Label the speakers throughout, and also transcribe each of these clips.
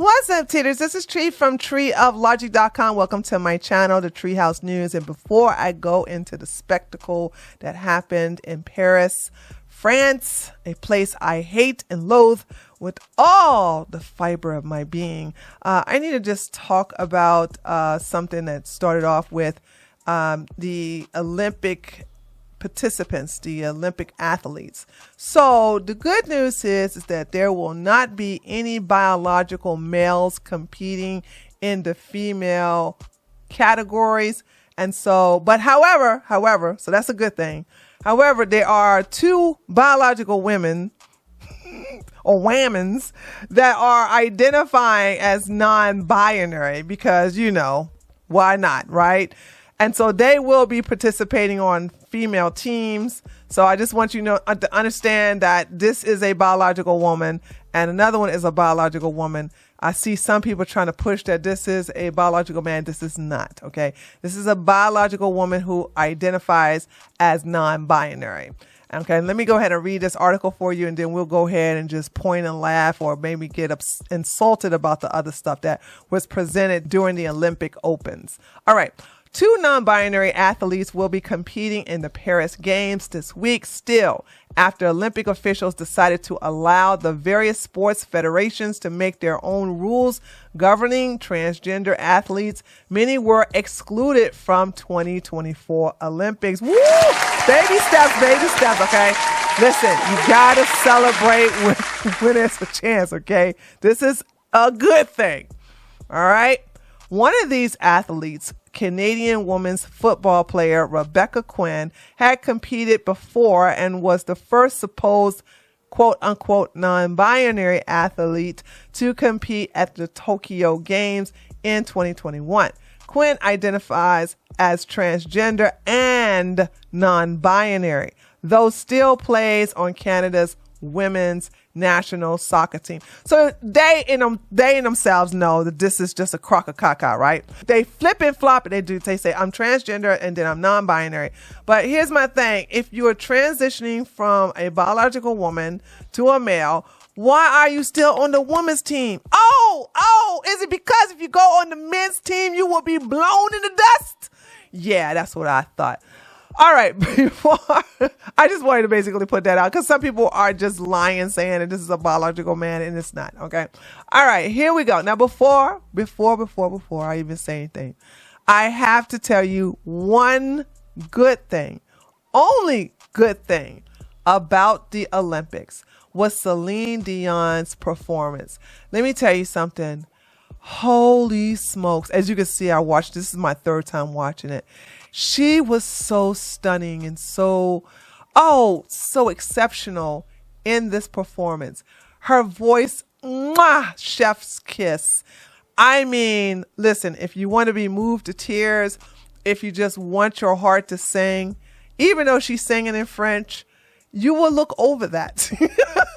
Speaker 1: What's up, Teeters? This is Tree from treeoflogic.com. Welcome to my channel, the Treehouse News. And before I go into the spectacle that happened in Paris, France, a place I hate and loathe with all the fiber of my being, I need to just talk about something that started off with the Olympic participants, the Olympic athletes. So the good news is that there will not be any biological males competing in the female categories. And so, but however, so that's a good thing. However, there are two biological women or whammons that are identifying as non-binary because, you know, why not, right? And so they will be participating on female teams. So I just want you to understand that this is a biological woman and another one is a biological woman. I see some people trying to push that this is a biological man. This is not, okay? This is a biological woman who identifies as non-binary. Okay, let me go ahead and read this article for you, and then we'll go ahead and just point and laugh or maybe get insulted about the other stuff that was presented during the Olympic Opens. All right. Two non-binary athletes will be competing in the Paris Games this week still after Olympic officials decided to allow the various sports federations to make their own rules governing transgender athletes. Many were excluded from 2024 Olympics. Woo! Baby steps, okay? Listen, you gotta celebrate when there's a chance, okay? This is a good thing, all right? One of these athletes, Canadian women's football player Rebecca Quinn, had competed before and was the first supposed quote-unquote non-binary athlete to compete at the Tokyo Games in 2021. Quinn identifies as transgender and non-binary, though still plays on Canada's women's national soccer team. So they in themselves know that this is just a crock of caca, right? They flip and flop and they say I'm transgender and then I'm non-binary. But here's my thing. If you're transitioning from a biological woman to a male, why are you still on the women's team? Oh, is it because if you go on the men's team, you will be blown in the dust? Yeah, that's what I thought. All right, before I just wanted to basically put that out because some people are just lying saying that this is a biological man and it's not, okay? All right, here we go. Now, before I even say anything, I have to tell you one good thing, only good thing about the Olympics was Celine Dion's performance. Let me tell you something. Holy smokes. As you can see, this is my third time watching it. She was so stunning and so exceptional in this performance. Her voice, chef's kiss. I mean, listen, if you want to be moved to tears, if you just want your heart to sing, even though she's singing in French, you will look over that.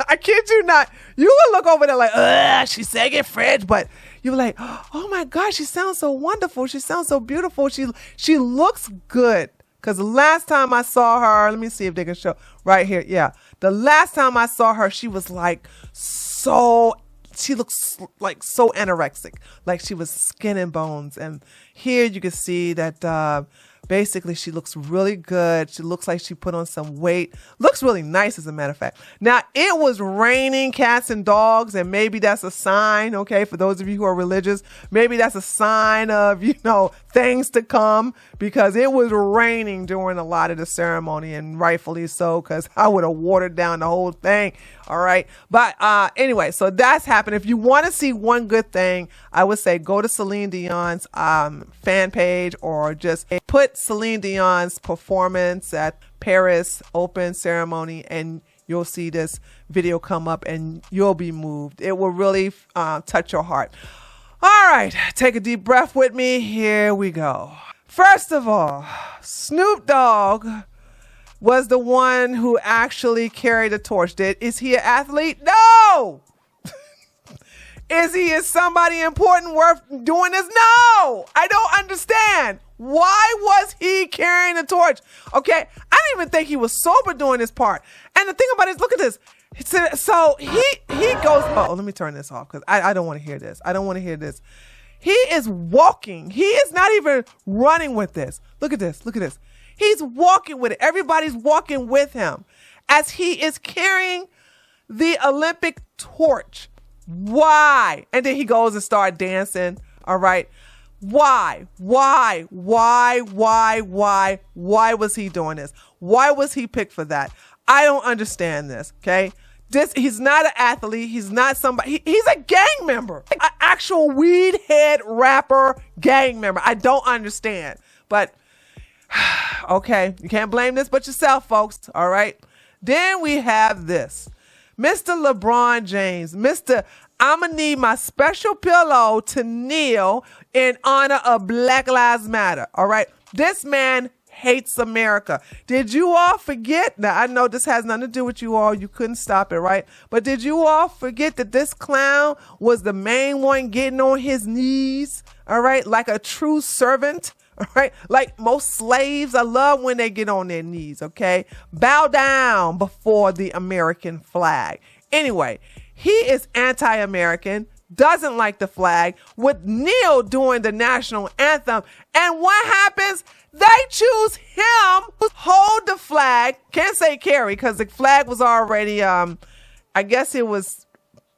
Speaker 1: I kid you not. You will look over there like, she's singing French, but you're like, oh my God, she sounds so wonderful. She sounds so beautiful. She looks good. Because the last time I saw her, let me see if they can show right here. Yeah. The last time I saw her, she was she looks like so anorexic, like she was skin and bones. And here you can see that, basically, she looks really good. She looks like she put on some weight. Looks really nice, as a matter of fact. Now, it was raining cats and dogs, and maybe that's a sign, okay, for those of you who are religious. Maybe that's a sign of, things to come, because it was raining during a lot of the ceremony, and rightfully so, because I would have watered down the whole thing, all right? But anyway, so that's happened. If you want to see one good thing, I would say go to Celine Dion's fan page or just put Celine Dion's performance at Paris Open ceremony and you'll see this video come up and you'll be moved. It will really touch your heart. All right, take a deep breath with me. Here we go. First of all, Snoop Dogg was the one who actually carried the torch. Is he an athlete? No! Is somebody important worth doing this? No! I don't understand. Why was he carrying the torch? Okay, I didn't even think he was sober doing this part. And the thing about it is, look at this. So he goes, oh, let me turn this off because I don't want to hear this. I don't want to hear this. He is walking. He is not even running with this. Look at this. Look at this. He's walking with it. Everybody's walking with him as he is carrying the Olympic torch. Why? And then he goes and starts dancing. All right. Why was he doing this? Why was he picked for that? I don't understand this. Okay. He's not an athlete. He's not somebody. He's a gang member, an actual weed head rapper gang member. I don't understand, but okay. You can't blame this but yourself, folks. All right. Then we have this. Mr. LeBron James, I'm going to need my special pillow to kneel in honor of Black Lives Matter. All right. This man hates America. Did you all forget? Now, I know this has nothing to do with you all. You couldn't stop it, right? But did you all forget that this clown was the main one getting on his knees? All right. Like a true servant. All right. Like most slaves, I love when they get on their knees. Okay. Bow down before the American flag. Anyway, he is anti-American, doesn't like the flag, would kneel during the national anthem. And what happens? They choose him to hold the flag. Can't say carry because the flag was already, I guess it was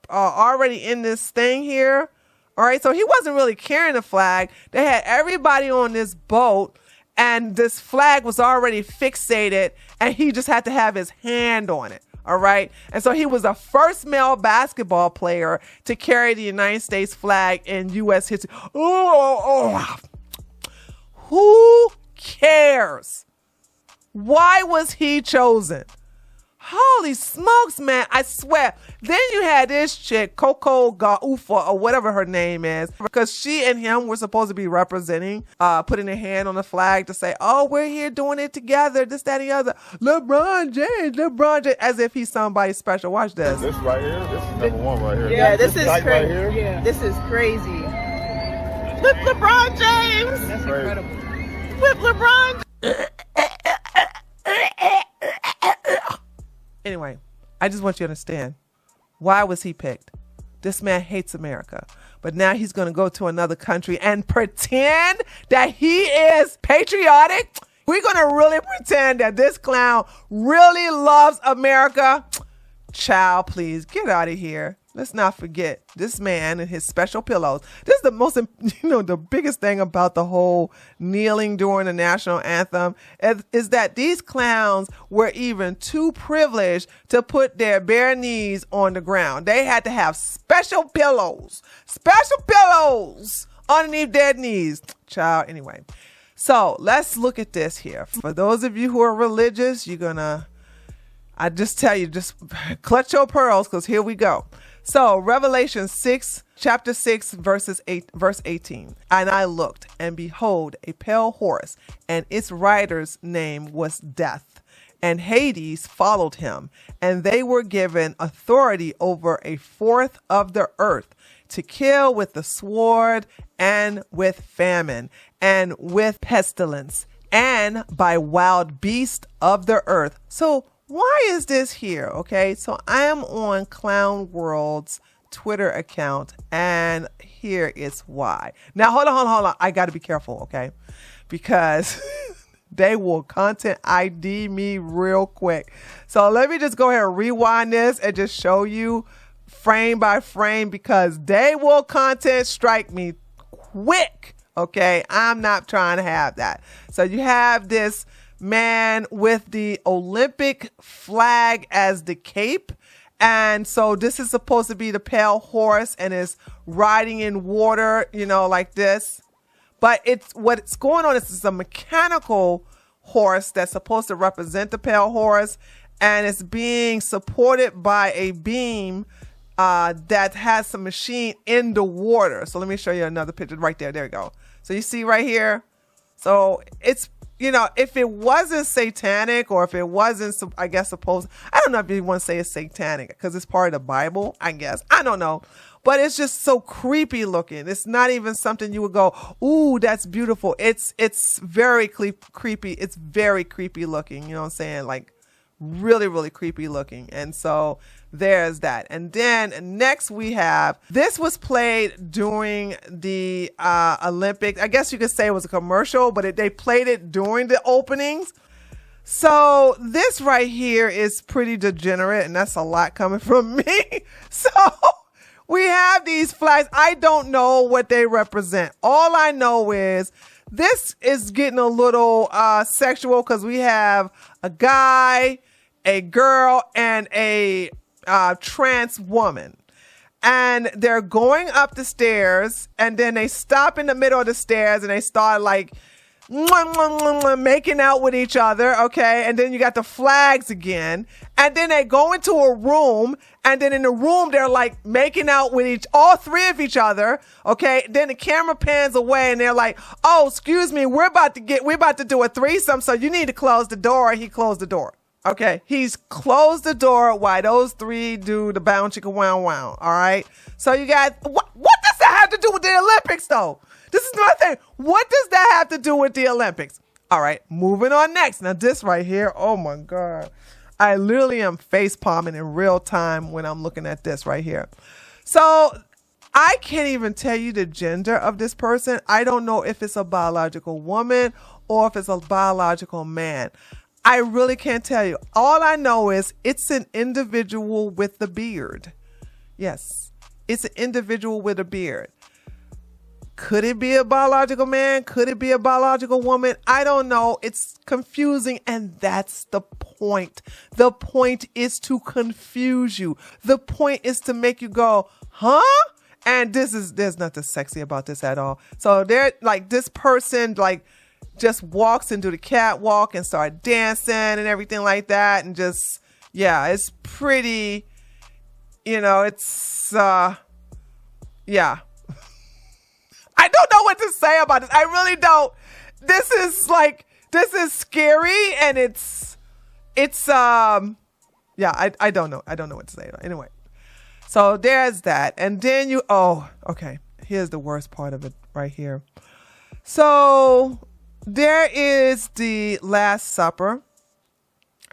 Speaker 1: already in this thing here. All right, so he wasn't really carrying the flag. They had everybody on this boat, and this flag was already fixated, and he just had to have his hand on it. All right, and so he was the first male basketball player to carry the United States flag in U.S. history. Who cares? Why was he chosen? Holy smokes, man. I swear. Then you had this chick, Coco Gaufa, or whatever her name is, because she and him were supposed to be representing, putting their hand on the flag to say, oh, we're here doing it together, this, that, and the other. LeBron James, as if he's somebody special. Watch this.
Speaker 2: This right here, this is number one right here.
Speaker 3: Yeah, this is
Speaker 2: crazy.
Speaker 3: Right
Speaker 2: here.
Speaker 3: Yeah. This is crazy. With LeBron James.
Speaker 2: That's incredible.
Speaker 3: With LeBron.
Speaker 1: Anyway, I just want you to understand. Why was he picked? This man hates America. But now he's going to go to another country and pretend that he is patriotic. We're going to really pretend that this clown really loves America. Child, please get out of here. Let's not forget this man and his special pillows. This is the most, the biggest thing about the whole kneeling during the national anthem is that these clowns were even too privileged to put their bare knees on the ground. They had to have special pillows underneath their knees. Child, anyway. So let's look at this here. For those of you who are religious, I just tell you, just clutch your pearls because here we go. So Revelation 6, chapter 6, verse 18. And I looked, and behold, a pale horse, and its rider's name was Death. And Hades followed him, and they were given authority over a fourth of the earth to kill with the sword and with famine and with pestilence and by wild beasts of the earth. So why is this here? Okay, so I am on Clown World's Twitter account, and here is why. Now, hold on. I got to be careful, okay? Because they will content ID me real quick. So let me just go ahead and rewind this and just show you frame by frame because they will content strike me quick, okay? I'm not trying to have that. So you have this man with the Olympic flag as the cape. And so this is supposed to be the pale horse and is riding in water, like this. But what's going on is it's a mechanical horse that's supposed to represent the pale horse. And it's being supported by a beam that has some machine in the water. So let me show you another picture right there. There you go. So you see right here. So it's, if it wasn't satanic or if it wasn't, I guess, supposed, I don't know if you want to say it's satanic because it's part of the Bible, I guess. I don't know. But it's just so creepy looking. It's not even something you would go, ooh, that's beautiful. It's very creepy. It's very creepy looking. You know what I'm saying? Like really, really creepy looking. And so there's that. And then next we have, this was played during the Olympics. I guess you could say it was a commercial, but they played it during the openings. So this right here is pretty degenerate, and that's a lot coming from me. So we have these flags. I don't know what they represent. All I know is this is getting a little sexual, because we have a guy, a girl, and a trans woman. And they're going up the stairs, and then they stop in the middle of the stairs, and they start like making out with each other, okay? And then you got the flags again, and then they go into a room, and then in the room they're like making out with all three of each other, okay? Then the camera pans away, and they're like, "Oh, excuse me, we're about to do a threesome, so you need to close the door." He closed the door. Okay, he's closed the door while those three do the bound chicka wow wow. All right, so you got what does that have to do with the Olympics, though? This is my thing. What does that have to do with the Olympics? All right, moving on next. Now this right here, oh my God. I literally am face palming in real time when I'm looking at this right here. So I can't even tell you the gender of this person. I don't know if it's a biological woman or if it's a biological man. I really can't tell you. All I know is it's an individual with a beard. Yes, it's an individual with a beard. Could it be a biological man? Could it be a biological woman? I don't know. It's confusing, and that's the point. The point is to confuse you. The point is to make you go, huh? And there's nothing sexy about this at all. So they're like, this person like just walks into the catwalk and start dancing and everything like that. And just, yeah, it's pretty, it's, yeah. I don't know what to say about this. I really don't. This is scary, and it's yeah, I don't know. I don't know what to say. Anyway, so there's that. And then okay, here's the worst part of it right here. So there is the Last Supper,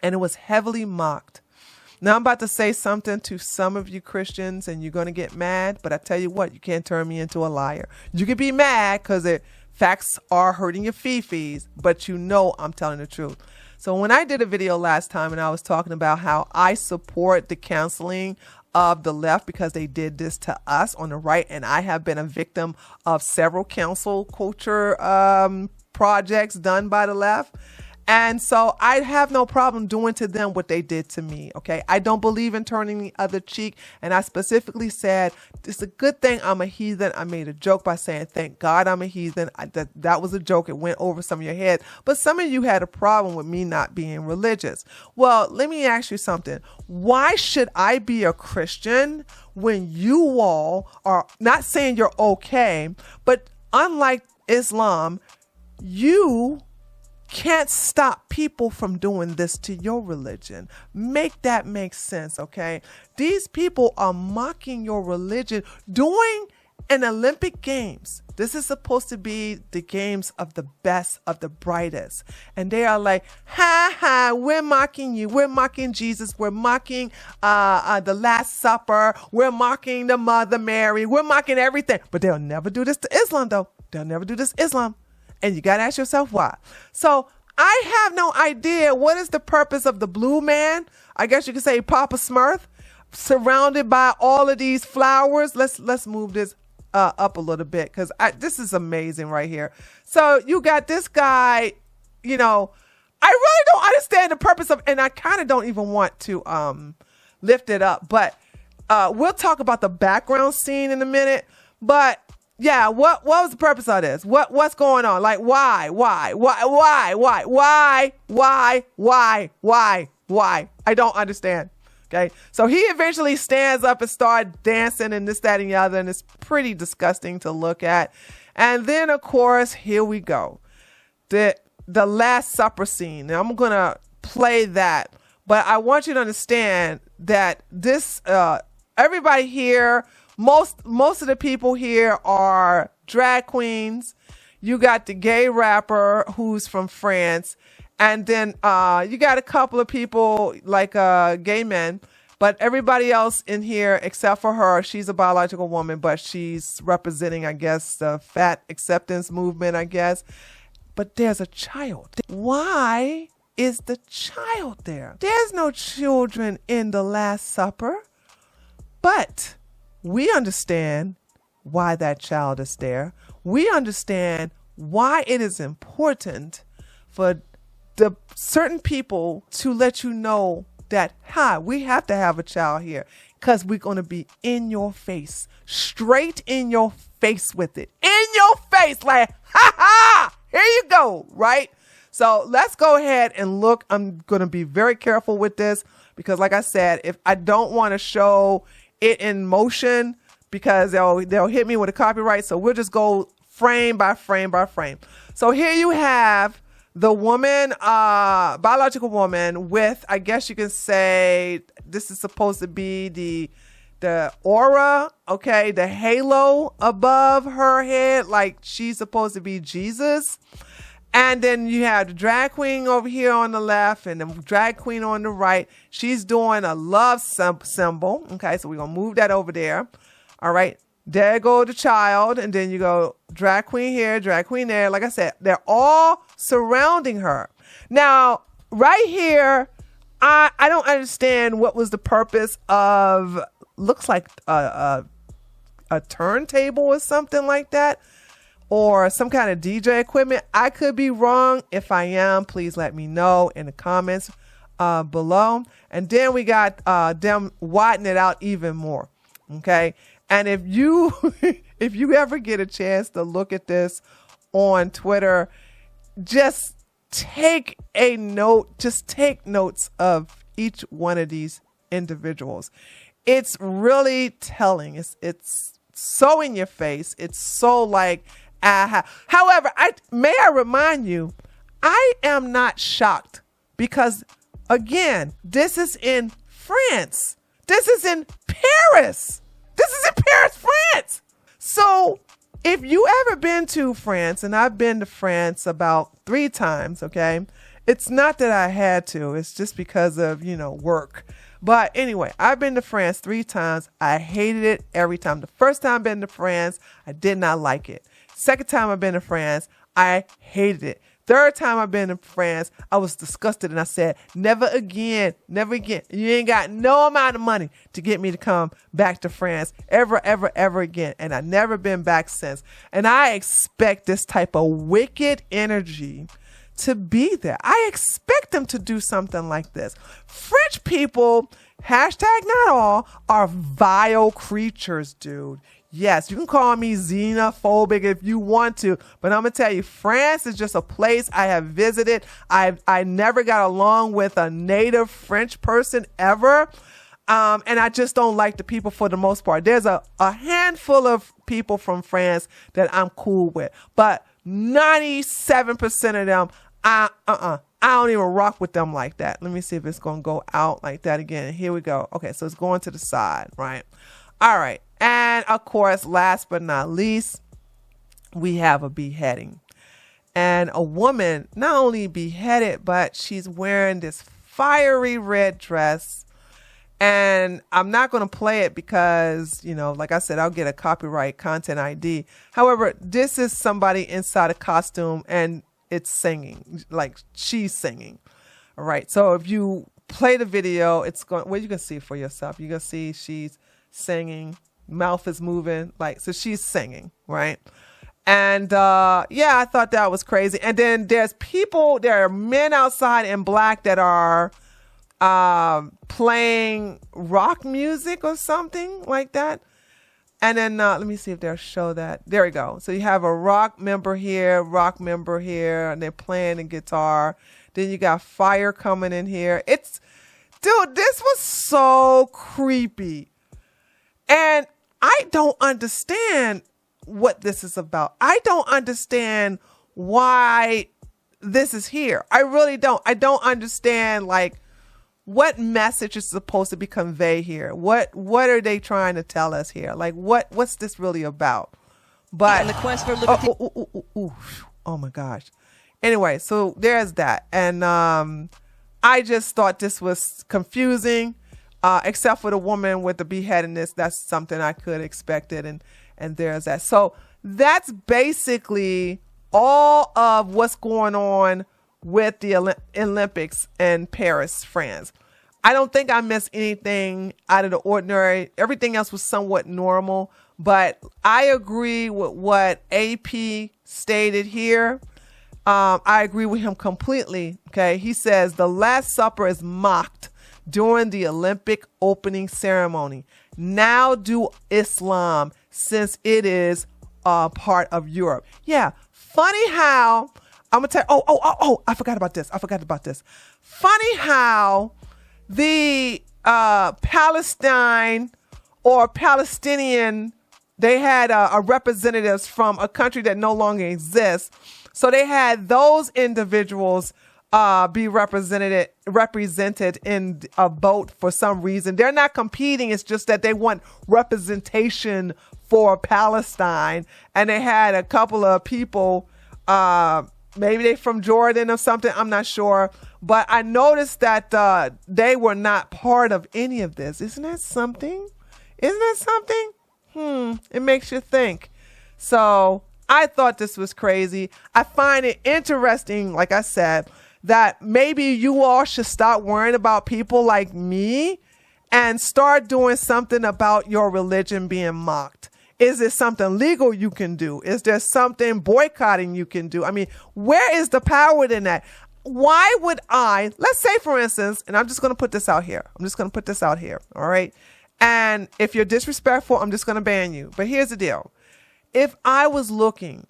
Speaker 1: and it was heavily mocked. Now I'm about to say something to some of you Christians, and you're going to get mad, but I tell you what, you can't turn me into a liar. You can be mad because the facts are hurting your fee-fees, but I'm telling the truth. So when I did a video last time and I was talking about how I support the canceling of the left because they did this to us on the right, and I have been a victim of several cancel culture projects done by the left. And so I have no problem doing to them what they did to me. Okay. I don't believe in turning the other cheek. And I specifically said, it's a good thing I'm a heathen. I made a joke by saying, thank God I'm a heathen. That was a joke. It went over some of your heads. But some of you had a problem with me not being religious. Well, let me ask you something. Why should I be a Christian when you all are not saying you're okay, but unlike Islam, you can't stop people from doing this to your religion. Make that make sense, okay? These people are mocking your religion during an Olympic Games. This is supposed to be the games of the best, of the brightest. And they are like, ha ha, we're mocking you. We're mocking Jesus. We're mocking the Last Supper. We're mocking the Mother Mary. We're mocking everything. But they'll never do this to Islam, though. They'll never do this to Islam. And you got to ask yourself why. So I have no idea what is the purpose of the blue man. I guess you could say Papa Smurf, surrounded by all of these flowers. Let's move this up a little bit, because this is amazing right here. So you got this guy, I really don't understand the purpose of, and I kind of don't even want to lift it up, but we'll talk about the background scene in a minute. But yeah, what was the purpose of this? What's going on? Like, why? I don't understand. Okay. So he eventually stands up and starts dancing and this, that, and the other. And it's pretty disgusting to look at. And then, of course, here we go. The Last Supper scene. Now, I'm going to play that. But I want you to understand that this, everybody here, most of the people here are drag queens. You got the gay rapper who's from France. And then you got a couple of people like gay men, but everybody else in here except for her, she's a biological woman, but she's representing, I guess, the fat acceptance movement, I guess. But there's a child. Why is the child there? There's no children in the Last Supper, but we understand why that child is there. We understand why it is important for the certain people to let you know that, hi, we have to have a child here because we're going to be in your face, straight in your face with it. In your face, like, ha ha, here you go, right? So let's go ahead and look. I'm going to be very careful with this because, like I said, if I don't want to show it in motion because they'll hit me with a copyright. So we'll just go frame by frame by frame. So here you have the woman, biological woman with, I guess you can say, this is supposed to be the aura, okay, the halo above her head, like she's supposed to be Jesus. And then you have the drag queen over here on the left and the drag queen on the right. She's doing a love symbol. Okay, so we're going to move that over there. All right, there go the child. And then you go drag queen here, drag queen there. Like I said, they're all surrounding her. Now, right here, I don't understand what was the purpose of, looks like a turntable or something like that, or some kind of DJ equipment. I could be wrong. If I am, please let me know in the comments below. And then we got them widening it out even more. Okay. And if you if you ever get a chance to look at this on Twitter, just take a note, just take notes of each one of these individuals. It's really telling. It's so in your face. It's so like, aha. However, may I remind you, I am not shocked because, again, this is in France. This is in Paris. This is in Paris, France. So if you ever been to France, and I've been to France about 3 times, okay? It's not that I had to. It's just because of, work. But anyway, I've been to France 3 times. I hated it every time. The first time I've been to France, I did not like it. Second time I've been to France, I hated it. Third time I've been to France, I was disgusted and I said, never again, never again. You ain't got no amount of money to get me to come back to France ever, ever, ever again. And I've never been back since. And I expect this type of wicked energy to be there. I expect them to do something like this. French people, hashtag not all, are vile creatures, dude. Yes, you can call me xenophobic if you want to, but I'm gonna tell you, France is just a place I have visited. I never got along with a native French person ever, and I just don't like the people for the most part. There's a handful of people from France that I'm cool with, but 97% of them, I don't even rock with them like that. Let me see if it's gonna go out like that again. Here we go. Okay, so it's going to the side, right? All right. And of course, last but not least, we have a beheading. And a woman not only beheaded, but she's wearing this fiery red dress. And I'm not going to play it because, like I said, I'll get a copyright content ID. However, this is somebody inside a costume and it's singing, like she's singing. All right. So if you play the video, it's going, well, you can see for yourself. You can see she's singing, mouth is moving, like, so she's singing, right? And I thought that was crazy. And then there are men outside in black that are playing rock music or something like that. And then let me see if they'll show that. There we go. So you have a rock member here, and they're playing the guitar. Then you got fire coming in here. Dude, this was so creepy. And I don't understand what this is about. I don't understand why this is here. I really don't. I don't understand, like, what message is supposed to be conveyed here. What are they trying to tell us here? Like, what's this really about? But
Speaker 3: and the quest for liberty.
Speaker 1: Oh my gosh. Anyway, so there's that. And I just thought this was confusing, except for the woman with the beheadedness. That's something I could expected. And there's that. So that's basically all of what's going on with the Olympics in Paris, France. I don't think I missed anything out of the ordinary. Everything else was somewhat normal, but I agree with what AP stated here. I agree with him completely. Okay. He says the Last Supper is mocked during the Olympic opening ceremony. Now do Islam, since it is part of Europe. Yeah. Funny how I'm going to tell you, I forgot about this. Funny how the Palestine or Palestinian, they had representatives from a country that no longer exists. So they had those individuals be represented in a vote for some reason. They're not competing. It's just that they want representation for Palestine. And they had a couple of people, maybe they from Jordan or something. I'm not sure. But I noticed that they were not part of any of this. Isn't that something? It makes you think. So I thought this was crazy. I find it interesting, like I said, that maybe you all should stop worrying about people like me and start doing something about your religion being mocked. Is there something legal you can do? Is there something boycotting you can do? I mean, where is the power in that? Why would let's say, for instance, and I'm just going to put this out here. All right. And if you're disrespectful, I'm just going to ban you. But here's the deal. If I was looking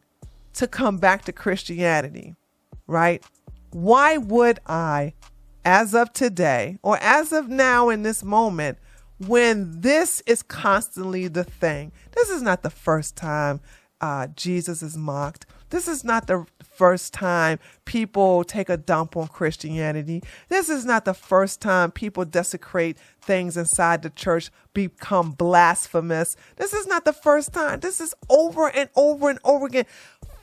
Speaker 1: to come back to Christianity, right? Why would I, as of today, or as of now in this moment, when this is constantly the thing? This is not the first time Jesus is mocked. This is not the first time people take a dump on Christianity. This is not the first time people desecrate things inside the church, become blasphemous. This is not the first time. This is over and over and over again.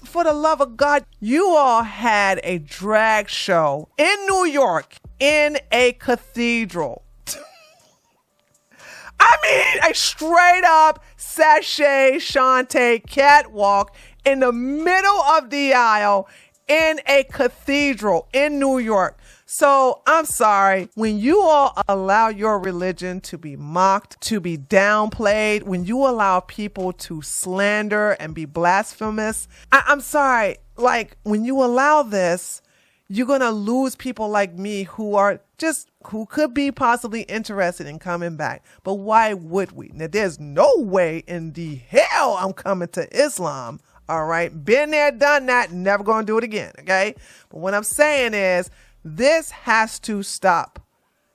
Speaker 1: For the love of God, you all had a drag show in New York in a cathedral. I mean, a straight up sachet Shantae catwalk in the middle of the aisle in a cathedral in New York. So I'm sorry, when you all allow your religion to be mocked, to be downplayed, when you allow people to slander and be blasphemous, I'm sorry, like when you allow this, you're going to lose people like me who could be possibly interested in coming back. But why would we? Now, there's no way in the hell I'm coming to Islam. All right. Been there, done that. Never going to do it again. Okay. But what I'm saying is this has to stop.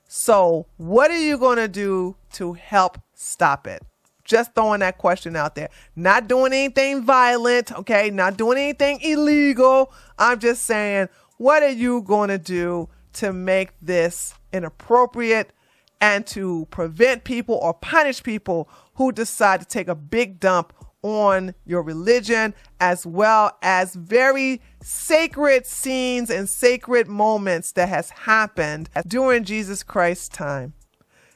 Speaker 1: So what are you going to do to help stop it? Just throwing that question out there. Not doing anything violent. Okay. Not doing anything illegal. I'm just saying, what are you going to do to make this inappropriate and to prevent people or punish people who decide to take a big dump on your religion, as well as very sacred scenes and sacred moments that has happened during Jesus Christ's time?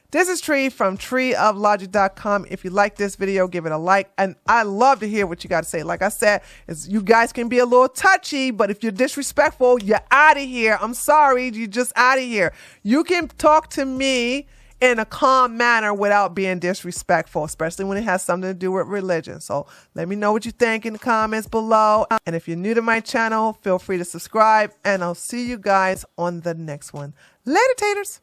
Speaker 1: This is Tree from treeoflogic.com. If you like this video, give it a like. And I love to hear what you got to say. Like I said, you guys can be a little touchy, but if you're disrespectful, you're out of here. I'm sorry, you're just out of here. You can talk to me in a calm manner without being disrespectful, especially when it has something to do with religion. So let me know what you think in the comments below. And if you're new to my channel, feel free to subscribe. And I'll see you guys on the next one. Later, taters.